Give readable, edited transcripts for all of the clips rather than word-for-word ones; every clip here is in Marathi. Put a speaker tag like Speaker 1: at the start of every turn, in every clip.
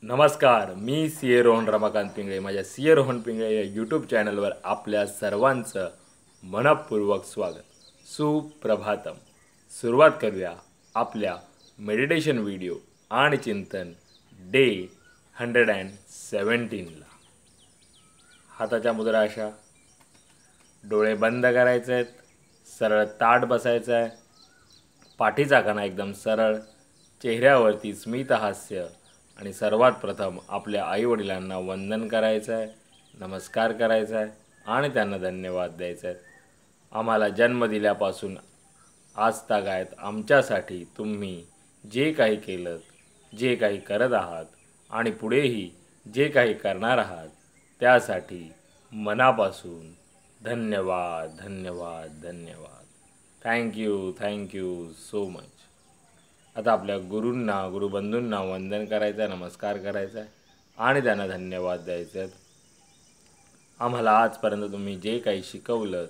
Speaker 1: नमस्कार, मी सी ए रोहन रमाकांत पिंगळे. माझ्या सी ए रोहन पिंगळे या यूट्यूब चॅनलवर आपल्या सर्वांचं मनपूर्वक स्वागत. सुप्रभातम. सुरुवात करूया आपल्या मेडिटेशन व्हिडिओ आणि चिंतन डे 117ला. हाताच्या मुद्रा अशा, डोळे बंद करायचे आहेत, सरळ ताठ बसायचं आहे, पाठीचा कणा एकदम सरळ, चेहऱ्यावरती स्मित हास्य आणि सर्वात प्रथम आपल्या आईवडिलांना वंदन करायचं आहे, नमस्कार करायचा आहे आणि त्यांना धन्यवाद द्यायचे आहेत. आम्हाला जन्म दिल्यापासून आजतागायत आमच्यासाठी तुम्ही जे काही केलं, जे काही करत आहात आणि पुढेही जे काही करणार आहात त्यासाठी मनापासून धन्यवाद धन्यवाद धन्यवाद. Thank you so much. आता आपल्या गुरूंना, गुरुबंधूंना वंदन करायचं आहे, नमस्कार करायचा आहे आणि त्यांना धन्यवाद द्यायचे आहेत. आम्हाला आजपर्यंत तुम्ही जे काही शिकवलं,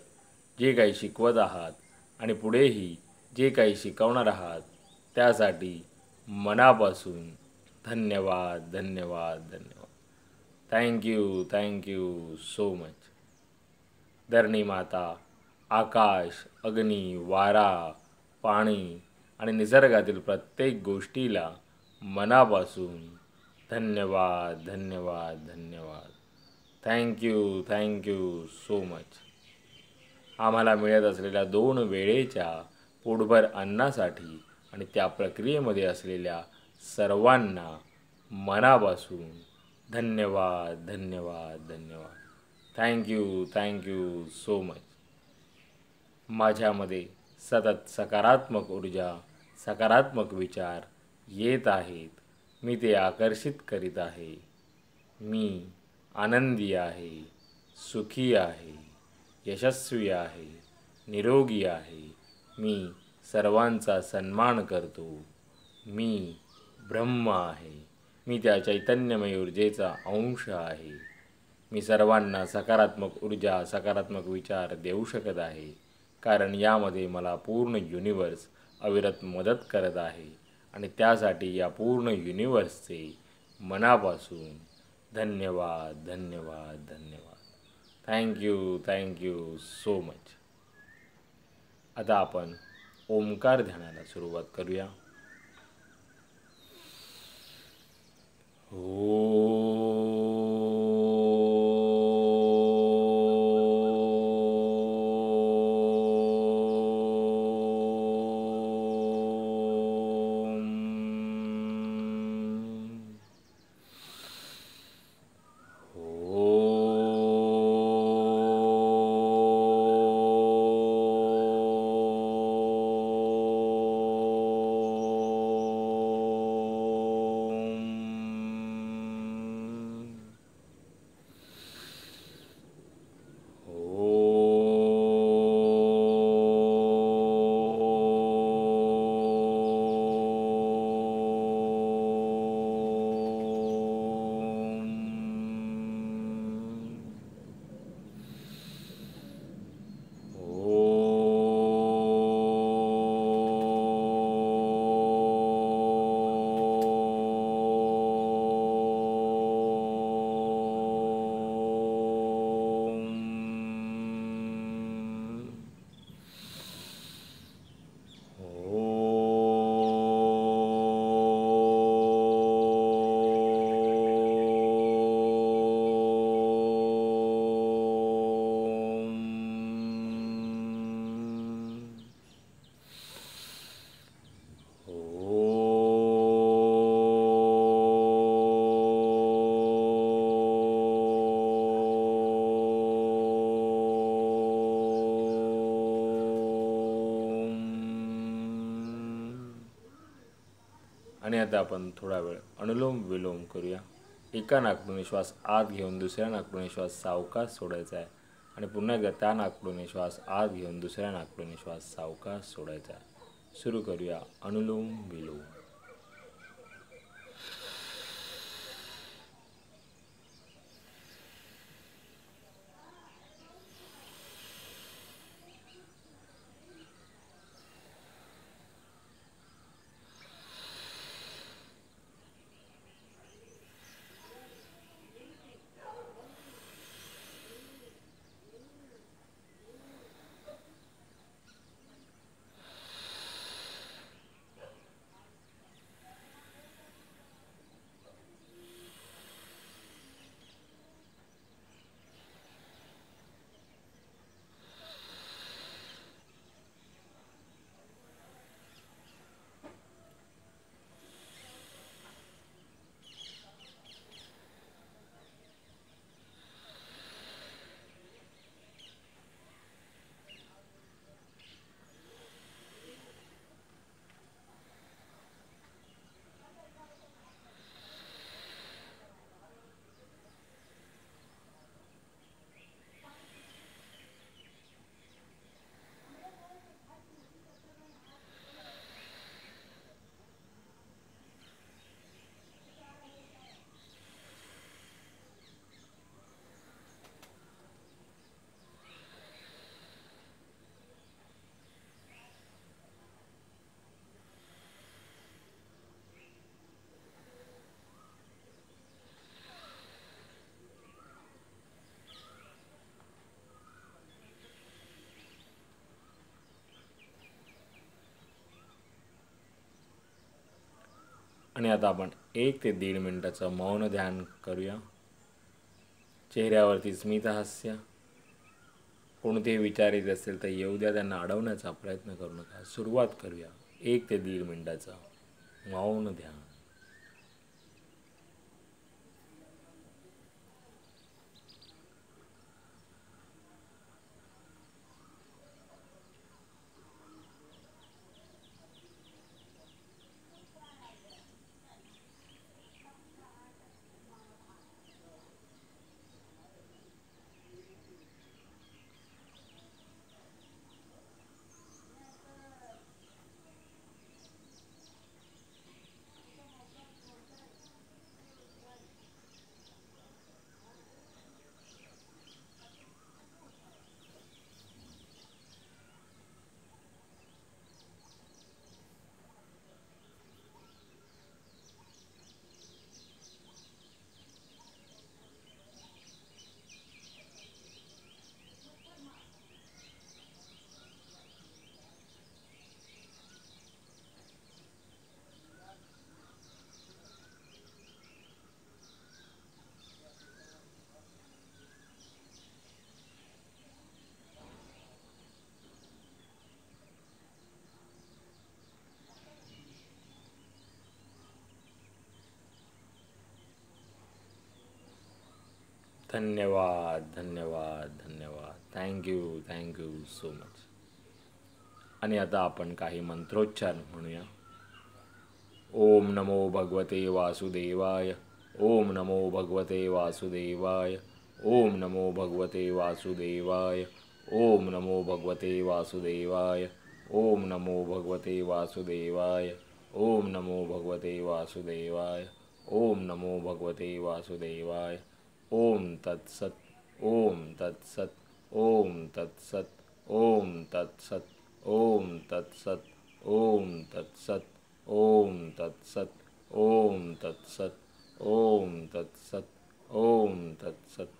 Speaker 1: जे काही शिकवत आहात आणि पुढेही जे काही शिकवणार आहात त्यासाठी मनापासून धन्यवाद धन्यवाद धन्यवाद. Thank you so much. धरणी माता, आकाश, अग्नी, वारा, पाणी आणि निसर्गातील प्रत्येक गोष्टीला मनापासून धन्यवाद धन्यवाद धन्यवाद. Thank you so much. आम्हाला मिळत असलेल्या 2 वेळेच्या पोटभर अन्नासाठी आणि त्या प्रक्रियेमध्ये असलेल्या सर्वांना मनापासून धन्यवाद धन्यवाद धन्यवाद. Thank you so much. माझ्यामध्ये सतत सकारात्मक ऊर्जा, सकारात्मक विचार येत आहेत. मी ते आकर्षित करीत आहे. मी आनंदी आहे, सुखी आहे, यशस्वी आहे, निरोगी आहे. मी सर्वांचा सन्मान करतो. मी ब्रह्म आहे. मी त्या चैतन्यमय ऊर्जेचा अंश आहे. मी सर्वांना सकारात्मक ऊर्जा, सकारात्मक विचार देऊ शकत आहे, कारण यामध्ये मला पूर्ण युनिवर्स अविरत मदत करत आहे आणि त्यासाठी या पूर्ण युनिवर्सचे मनापासून धन्यवाद धन्यवाद धन्यवाद. Thank you so much. आता आपण ओमकार ध्यानाला सुरुवात करूया. आणि आता आपण थोडा वेळ अनुलोम विलोम करूया. एका नाकपुडीने श्वास आत घेऊन दुसऱ्या नाकपुडीने श्वास सावकाश सोडायचा आहे आणि पुन्हा एकदा त्या नाकपुडीने श्वास आत घेऊन दुसऱ्या नाकपुडीने श्वास सावकाश सोडायचा आहे. सुरू करूया अनुलोम विलोम. आणि आता आपण 1 ते 1.5 मिनिटाचं मौन ध्यान करूया. चेहऱ्यावरती स्मित हास्य. कोणतेही विचार येत असेल तर येऊ द्या, त्यांना अडवण्याचा प्रयत्न करू नका. सुरुवात करूया 1 ते 1.5 मिनिटाचं मौन ध्यान. धन्यवाद धन्यवाद धन्यवाद. Thank you so much. आणि आता आपण काही मंत्रोच्चार म्हणूया. ओम नमो भगवते वासुदेवाय. ओम नमो भगवते वासुदेवाय. ओम नमो भगवते वासुदेवाय. ओम नमो भगवते वासुदेवाय. ओम नमो भगवते वासुदेवाय. ओम नमो भगवते वासुदेवाय. ओम नमो भगवते वासुदेवाय. ओम तत्सत. ओम तत्सत. ओम तत्सत. ओम तत्सत. ओम तत्सत. ओम तत्सत. ओम तत्सत. ओम तत्सत. ओम तत्सत. ओम तत्सत.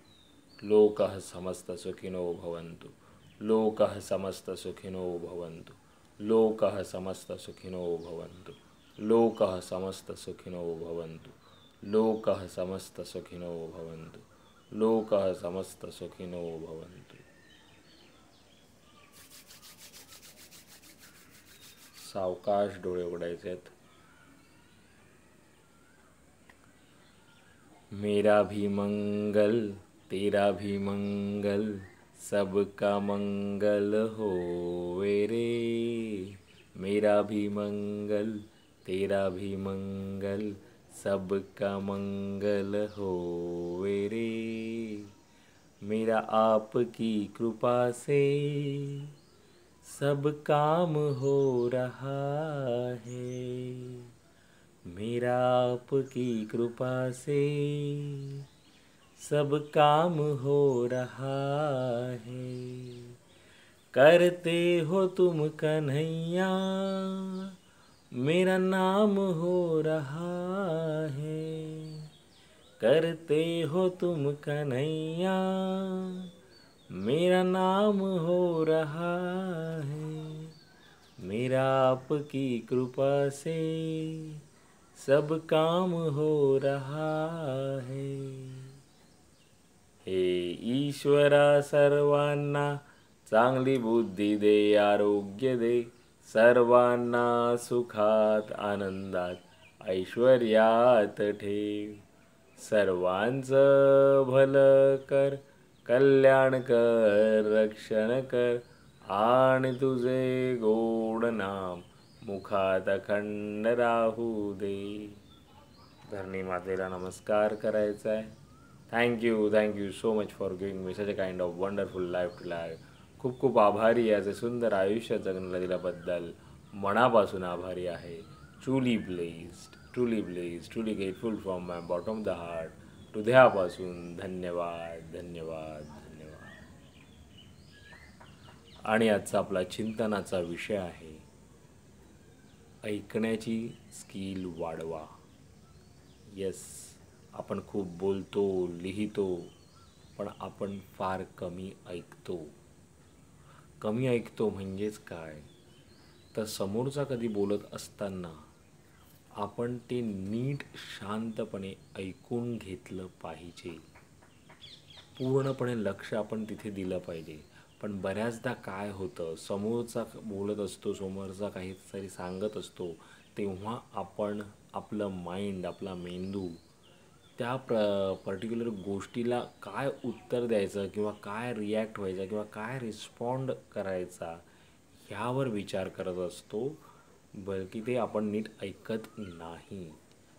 Speaker 1: लोकः समस्त सुखिनो भवन्तु. लोकः समस्त सुखिनो भवन्तु. लोकः समस्त सुखिनो भवन्तु. लोकः समस्त सुखिनो भवन्तु. लोकः समस्त सुखिनो भवन्तु. लोकः समस्त सुखिनो भवन्तु. सावकाश डोळे उघडायचे आहेत. मेरा भी मंगल तेरा भी मंगल सबका मंगल होवे रे. मेरा भी मंगल तेरा भी मंगल सबका मंगल होवे रे. मेरा आपकी कृपा से सब काम हो रहा है. मेरा आपकी कृपा से सब काम हो रहा है. करते हो तुम कन्हैया मेरा नाम हो रहा है. करते हो तुम कन्हैया मेरा नाम हो रहा है. मेरा आपकी कृपा से सब काम हो रहा है. हे ईश्वरा सर्वांना चांगली बुद्धी दे, आरोग्य दे. सर्वांना सुखात आनंदात ऐश्वर्यात ठेव. सर्वांचं भलं कर, कल्याण कर, रक्षण कर. आणि तुझे गोड नाम मुखात अखंड राहू दे. धरणी मातेला नमस्कार करायचा आहे. Thank you so much for giving me such a kind of wonderful life to live. खूप खूप आभारी आहे. याचे सुंदर आयुष्य जगण्याला दिल्याबद्दल मनापासून आभारी आहे. Truly blessed, truly grateful from my bottom of the heart. हृदयापासून धन्यवाद धन्यवाद धन्यवाद. आणि आजचा आपला चिंतनाचा विषय आहे ऐकण्याची स्किल वाढवा. येस, आपण खूप बोलतो, लिहितो, पण आपण फार कमी ऐकतो. कमी ऐकतो म्हणजेच काय तर समोरचा कधी बोलत असताना आपण ते नीट शांतपणे ऐकून घेतलं पाहिजे. पूर्णपणे लक्ष आपण तिथे दिलं पाहिजे. पण बऱ्याचदा काय होतं, समोरचा बोलत असतो, समोरचा काहीतरी सांगत असतो, तेव्हा आपण आपलं माइंड, आपला मेंदू त्या पर्टिक्युलर गोष्टीला काय उत्तर द्यायचं किंवा काय रिॲक्ट व्हायचं किंवा काय रिस्पॉन्ड करायचा ह्यावर विचार करत असतो, बल्कि ते आपण नीट ऐकत नाही.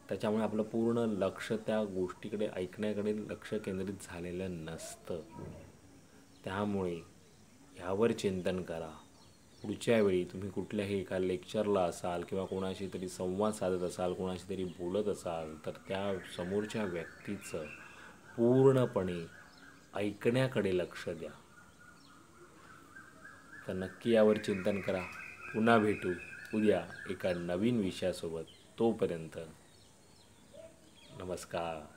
Speaker 1: त्याच्यामुळे आपलं पूर्ण लक्ष त्या गोष्टीकडे, ऐकण्याकडे लक्ष केंद्रित झालेलं नसतं. त्यामुळे ह्यावर चिंतन करा. पुढच्या वेळी तुम्ही कुठल्याही एका लेक्चरला असाल किंवा कोणाशी तरी संवाद साधत असाल, कोणाशी तरी बोलत असाल, तर त्या समोरच्या व्यक्तीचं पूर्णपणे ऐकण्याकडे लक्ष द्या. तर नक्की यावर चिंतन करा. पुन्हा भेटू उद्या एका नवीन विषयासोबत. तोपर्यंत नमस्कार.